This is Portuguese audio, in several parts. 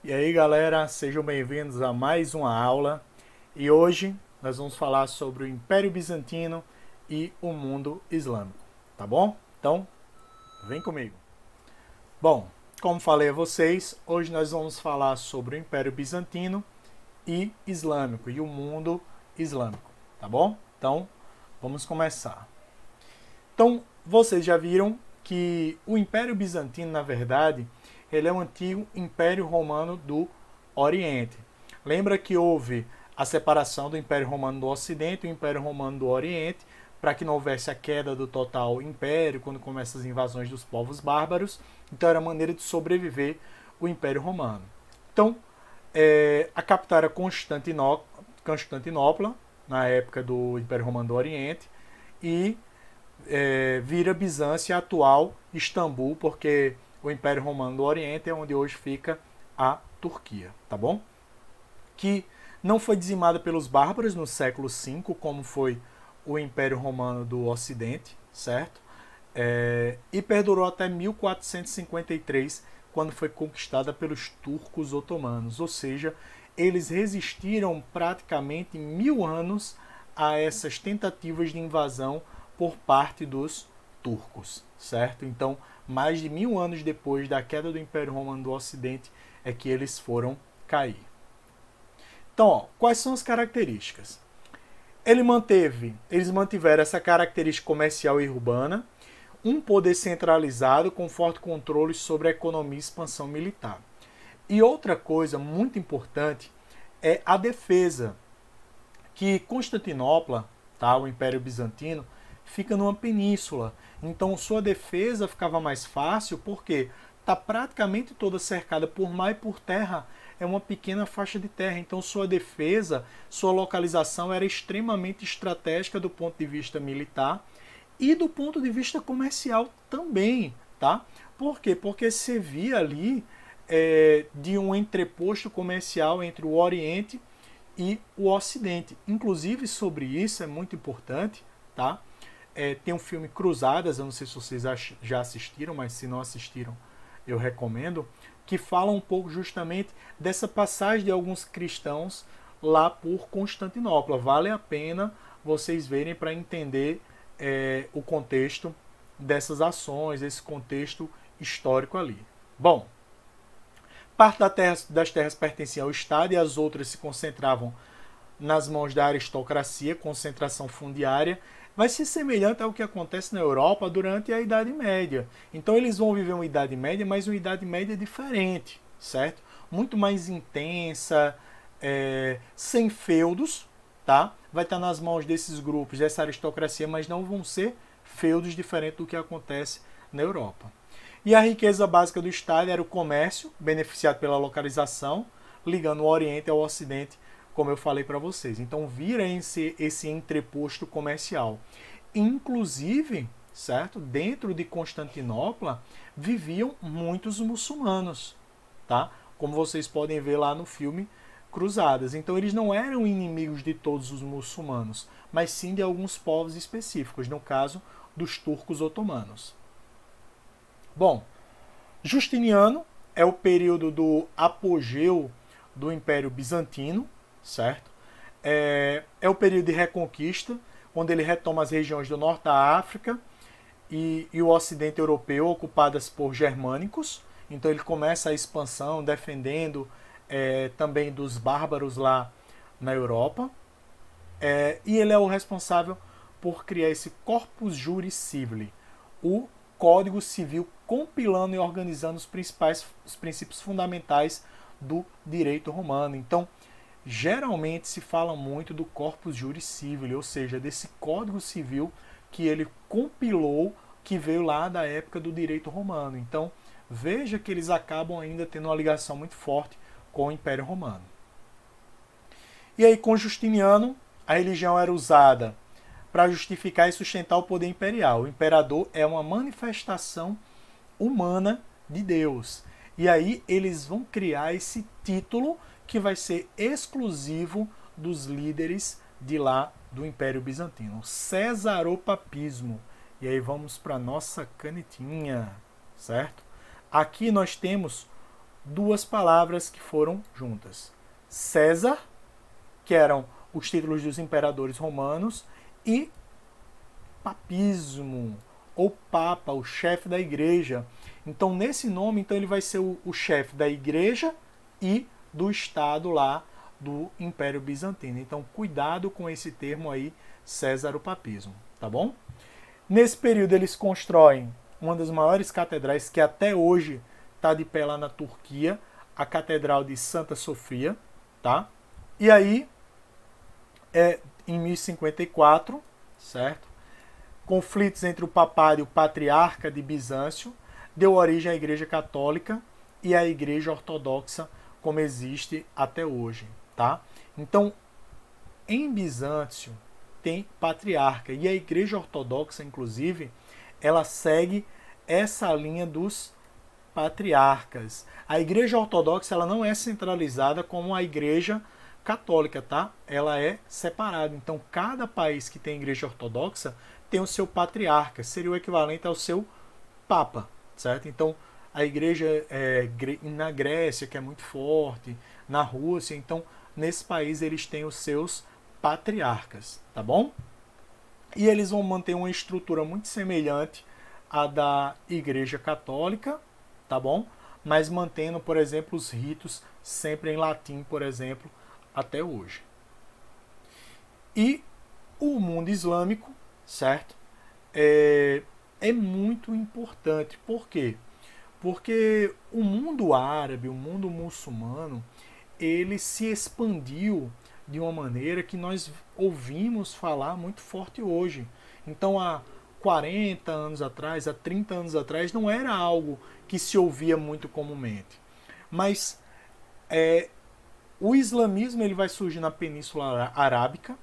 E aí, galera, sejam bem-vindos a mais uma aula. E hoje nós vamos falar sobre o Império Bizantino e o mundo islâmico, tá bom? Então, vem comigo. Bom, como falei a vocês, hoje nós vamos falar sobre o Império Bizantino e Islâmico e o mundo islâmico, tá bom? Então, vamos começar. Então, vocês já viram que o Império Bizantino, na verdade, ele é um antigo Império Romano do Oriente. Lembra que houve a separação do Império Romano do Ocidente e o Império Romano do Oriente, para que não houvesse a queda do total império quando começam as invasões dos povos bárbaros. Então era a maneira de sobreviver o Império Romano. Então, a capital era Constantinopla, na época do Império Romano do Oriente, e vira Bizância atual Istambul, porque o Império Romano do Oriente é onde hoje fica a Turquia, tá bom? Que não foi dizimada pelos bárbaros no século V, como foi o Império Romano do Ocidente, certo? E perdurou até 1453, quando foi conquistada pelos turcos otomanos, ou seja, eles resistiram praticamente 1000 anos a essas tentativas de invasão por parte dos turcos, certo? Então, mais de 1000 anos depois da queda do Império Romano do Ocidente é que eles foram cair. Então, ó, quais são as características? Eles mantiveram essa característica comercial e urbana, um poder centralizado com forte controle sobre a economia e expansão militar. E outra coisa muito importante é a defesa, que Constantinopla, tá, o Império Bizantino, fica numa península. Então sua defesa ficava mais fácil porque está praticamente toda cercada por mar e por terra. É uma pequena faixa de terra. Então sua defesa, sua localização era extremamente estratégica do ponto de vista militar e do ponto de vista comercial também, tá? Por quê? Porque você via ali de um entreposto comercial entre o Oriente e o Ocidente. Inclusive sobre isso é muito importante, tá? Tem um filme Cruzadas, eu não sei se vocês já assistiram, mas se não assistiram, eu recomendo, que fala um pouco justamente dessa passagem de alguns cristãos lá por Constantinopla. Vale a pena vocês verem para entender o contexto dessas ações, esse contexto histórico ali. Bom, parte das terras pertencia ao Estado e as outras se concentravam nas mãos da aristocracia, concentração fundiária, vai ser semelhante ao que acontece na Europa durante a Idade Média. Então eles vão viver uma Idade Média, mas uma Idade Média diferente, certo? Muito mais intensa, sem feudos, tá? Vai estar nas mãos desses grupos, dessa aristocracia, mas não vão ser feudos diferentes do que acontece na Europa. E a riqueza básica do Estado era o comércio, beneficiado pela localização, ligando o Oriente ao Ocidente, como eu falei para vocês. Então vira esse entreposto comercial. Inclusive, certo? Dentro de Constantinopla viviam muitos muçulmanos, tá? Como vocês podem ver lá no filme Cruzadas. Então eles não eram inimigos de todos os muçulmanos, mas sim de alguns povos específicos, no caso dos turcos otomanos. Bom, Justiniano é o período do apogeu do Império Bizantino, certo? É o período de reconquista, onde ele retoma as regiões do norte da África e o ocidente europeu ocupadas por germânicos. Então ele começa a expansão defendendo também dos bárbaros lá na Europa. E ele é o responsável por criar esse Corpus Juris Civili, o Código Civil, compilando e organizando os princípios fundamentais do direito romano. Então, geralmente se fala muito do Corpus Juris Civili, ou seja, desse Código Civil que ele compilou, que veio lá da época do direito romano. Então, veja que eles acabam ainda tendo uma ligação muito forte com o Império Romano. E aí, com Justiniano, a religião era usada para justificar e sustentar o poder imperial. O imperador é uma manifestação humana de Deus. E aí eles vão criar esse título que vai ser exclusivo dos líderes de lá do Império Bizantino, Cesaropapismo. E aí vamos para nossa canetinha, certo? Aqui nós temos duas palavras que foram juntas. César, que eram os títulos dos imperadores romanos, e papismo, ou papa, o chefe da igreja. Então, nesse nome, então, ele vai ser o chefe da igreja e do Estado lá do Império Bizantino. Então, cuidado com esse termo aí, Césaropapismo, tá bom? Nesse período, eles constroem uma das maiores catedrais que até hoje está de pé lá na Turquia, a Catedral de Santa Sofia, tá? E aí, em 1054, certo? Conflitos entre o papado e o patriarca de Bizâncio deu origem à Igreja Católica e à Igreja Ortodoxa, como existe até hoje, tá? Então, em Bizâncio tem patriarca e a Igreja Ortodoxa, inclusive, ela segue essa linha dos patriarcas. A Igreja Ortodoxa ela não é centralizada como a Igreja Católica, tá? Ela é separada. Então, cada país que tem Igreja Ortodoxa tem o seu patriarca, seria o equivalente ao seu papa, certo? Então, a igreja na Grécia, que é muito forte, na Rússia, então, nesse país eles têm os seus patriarcas, tá bom? E eles vão manter uma estrutura muito semelhante à da Igreja Católica, tá bom? Mas mantendo, por exemplo, os ritos sempre em latim, por exemplo, até hoje. E o mundo islâmico, certo? É muito importante. Por quê? Porque o mundo árabe, o mundo muçulmano, ele se expandiu de uma maneira que nós ouvimos falar muito forte hoje. Então, há 40 anos atrás, há 30 anos atrás, não era algo que se ouvia muito comumente. Mas o islamismo ele vai surgir na Península Arábica,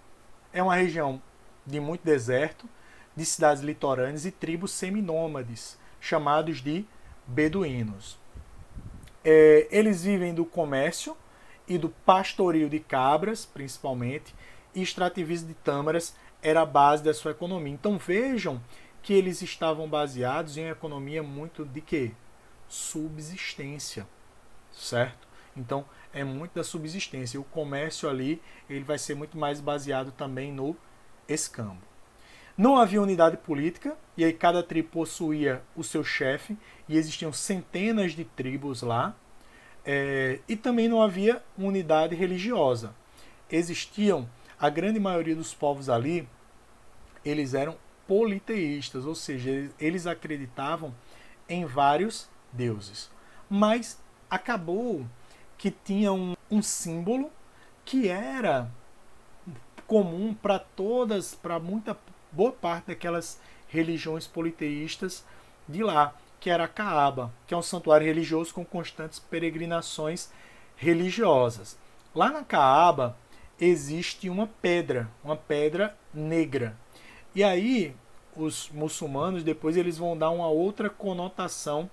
é uma região de muito deserto, de cidades litorâneas e tribos seminômades, chamados de beduínos. Eles vivem do comércio e do pastoreio de cabras, principalmente, e extrativismo de tâmaras era a base da sua economia. Então vejam que eles estavam baseados em uma economia muito de quê? Subsistência, certo? Então é muito da subsistência. O comércio ali ele vai ser muito mais baseado também no escambo. Não havia unidade política, e aí cada tribo possuía o seu chefe, e existiam centenas de tribos lá, e também não havia unidade religiosa. Existiam, a grande maioria dos povos ali, eles eram politeístas, ou seja, eles acreditavam em vários deuses. Mas acabou que tinha um símbolo que era comum para boa parte daquelas religiões politeístas de lá, que era a Caaba, que é um santuário religioso com constantes peregrinações religiosas. Lá na Caaba existe uma pedra negra. E aí os muçulmanos depois eles vão dar uma outra conotação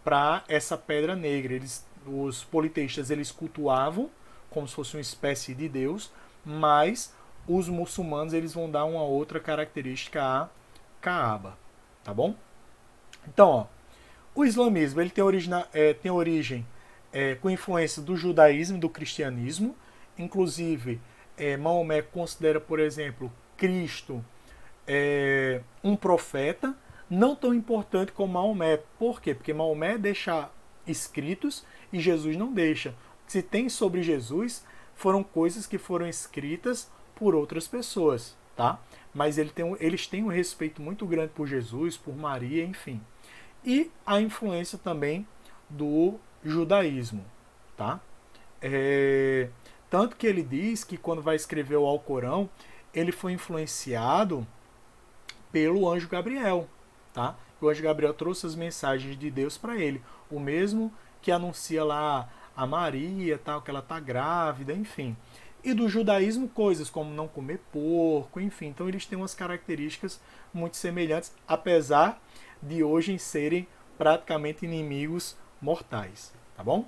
para essa pedra negra. Os politeístas eles cultuavam como se fosse uma espécie de deus, mas os muçulmanos eles vão dar uma outra característica à Caaba, tá bom? Então, ó, o islamismo ele tem origem com influência do judaísmo e do cristianismo. Inclusive, Maomé considera, por exemplo, Cristo um profeta, não tão importante como Maomé. Por quê? Porque Maomé deixa escritos e Jesus não deixa. O que se tem sobre Jesus foram coisas que foram escritas por outras pessoas, tá? Mas eles têm um respeito muito grande por Jesus, por Maria, enfim. E a influência também do judaísmo, tá? Tanto que ele diz que quando vai escrever o Alcorão, ele foi influenciado pelo anjo Gabriel, tá? O anjo Gabriel trouxe as mensagens de Deus para ele, o mesmo que anuncia lá a Maria, tal, que ela está grávida, enfim. E do judaísmo, coisas como não comer porco, enfim. Então eles têm umas características muito semelhantes, apesar de hoje serem praticamente inimigos mortais, tá bom?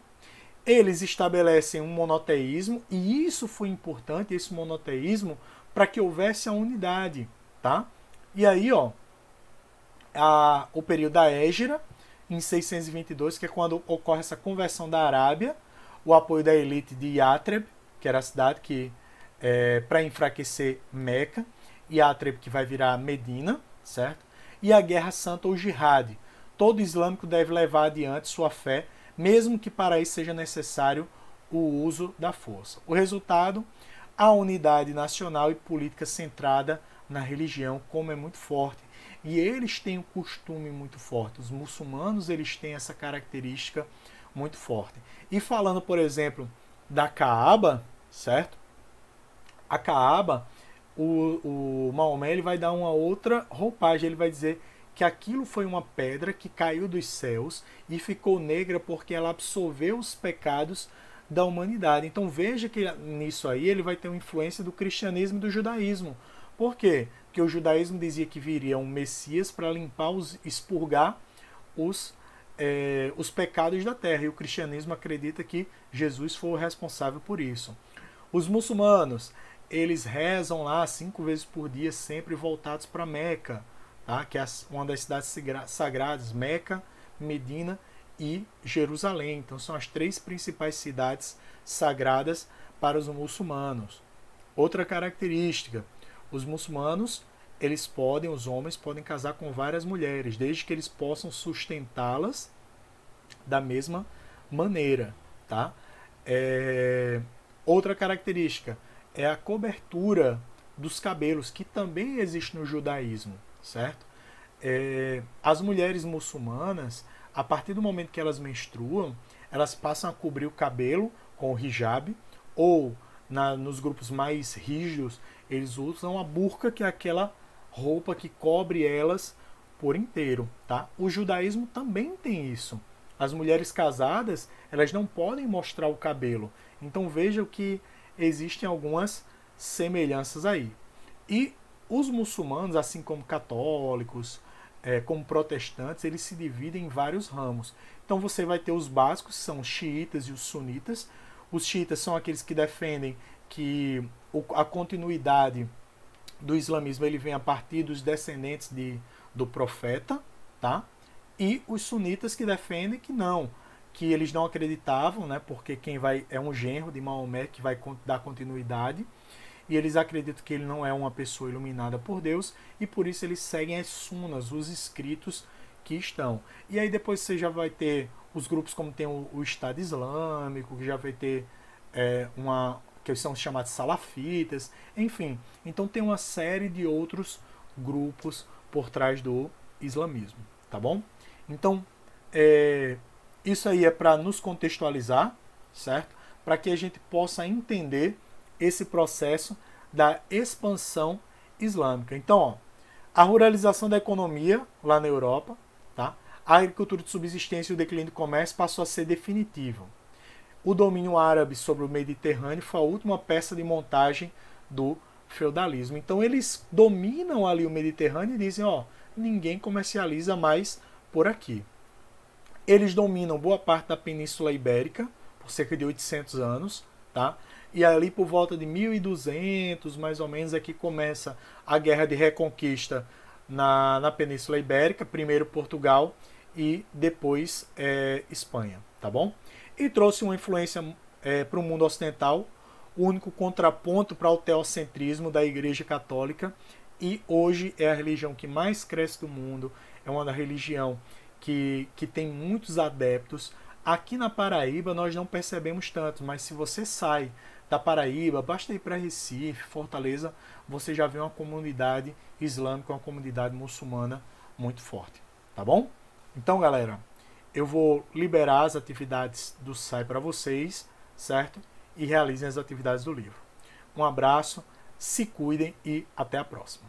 Eles estabelecem um monoteísmo, e isso foi importante, esse monoteísmo, para que houvesse a unidade, tá? E aí, ó, o período da Hégira, em 622, que é quando ocorre essa conversão da Arábia, o apoio da elite de Yatreb, que era a cidade que para enfraquecer Meca, Yatreb que vai virar Medina, certo? E a Guerra Santa ou Jihad. Todo islâmico deve levar adiante sua fé, mesmo que para isso seja necessário o uso da força. O resultado, a unidade nacional e política centrada na religião, como é muito forte. E eles têm um costume muito forte. Os muçulmanos, eles têm essa característica muito forte. E falando, por exemplo, da Kaaba, certo? A Kaaba, o Maomé, ele vai dar uma outra roupagem. Ele vai dizer que aquilo foi uma pedra que caiu dos céus e ficou negra porque ela absorveu os pecados da humanidade. Então veja que nisso aí ele vai ter uma influência do cristianismo e do judaísmo. Por quê? Porque o judaísmo dizia que viria um Messias para limpar, expurgar os pecados da terra. E o cristianismo acredita que Jesus foi o responsável por isso. Os muçulmanos, eles rezam lá 5 vezes por dia, sempre voltados para Meca, tá? Que é uma das cidades sagradas, Meca, Medina e Jerusalém. Então são as 3 principais cidades sagradas para os muçulmanos. Outra característica, os muçulmanos, os homens podem casar com várias mulheres, desde que eles possam sustentá-las da mesma maneira, tá? Outra característica é a cobertura dos cabelos, que também existe no judaísmo, certo? As mulheres muçulmanas, a partir do momento que elas menstruam, elas passam a cobrir o cabelo com o hijab, ou nos grupos mais rígidos, eles usam a burca, que é aquela roupa que cobre elas por inteiro, tá? O judaísmo também tem isso. As mulheres casadas, elas não podem mostrar o cabelo. Então vejam que existem algumas semelhanças aí. E os muçulmanos, assim como católicos, como protestantes, eles se dividem em vários ramos. Então você vai ter os básicos, que são os xiitas e os sunitas. Os xiitas são aqueles que defendem que a continuidade do islamismo ele vem a partir dos descendentes do profeta, tá? E os sunitas que defendem que não, que eles não acreditavam, né? Porque quem vai é um genro de Maomé que vai dar continuidade, e eles acreditam que ele não é uma pessoa iluminada por Deus, e por isso eles seguem as sunas, os escritos que estão. E aí depois você já vai ter os grupos como tem o Estado Islâmico, que já vai ter que são chamados salafitas, enfim. Então tem uma série de outros grupos por trás do islamismo, tá bom? Então, isso aí é para nos contextualizar, certo? Para que a gente possa entender esse processo da expansão islâmica. Então, ó, a ruralização da economia lá na Europa, tá? A agricultura de subsistência e o declínio do comércio passou a ser definitivo. O domínio árabe sobre o Mediterrâneo foi a última peça de montagem do feudalismo. Então eles dominam ali o Mediterrâneo e dizem, ó, ninguém comercializa mais por aqui. Eles dominam boa parte da Península Ibérica por cerca de 800 anos, tá? E ali por volta de 1200, mais ou menos, é que começa a Guerra de Reconquista na Península Ibérica, primeiro Portugal e depois Espanha, tá bom? E trouxe uma influência para o mundo ocidental, o único contraponto para o teocentrismo da Igreja Católica, e hoje é a religião que mais cresce do mundo, é uma religião que tem muitos adeptos. Aqui na Paraíba nós não percebemos tanto, mas se você sai da Paraíba, basta ir para Recife, Fortaleza, você já vê uma comunidade islâmica, uma comunidade muçulmana muito forte, tá bom? Então, galera, eu vou liberar as atividades do SAI para vocês, certo? E realizem as atividades do livro. Um abraço, se cuidem e até a próxima.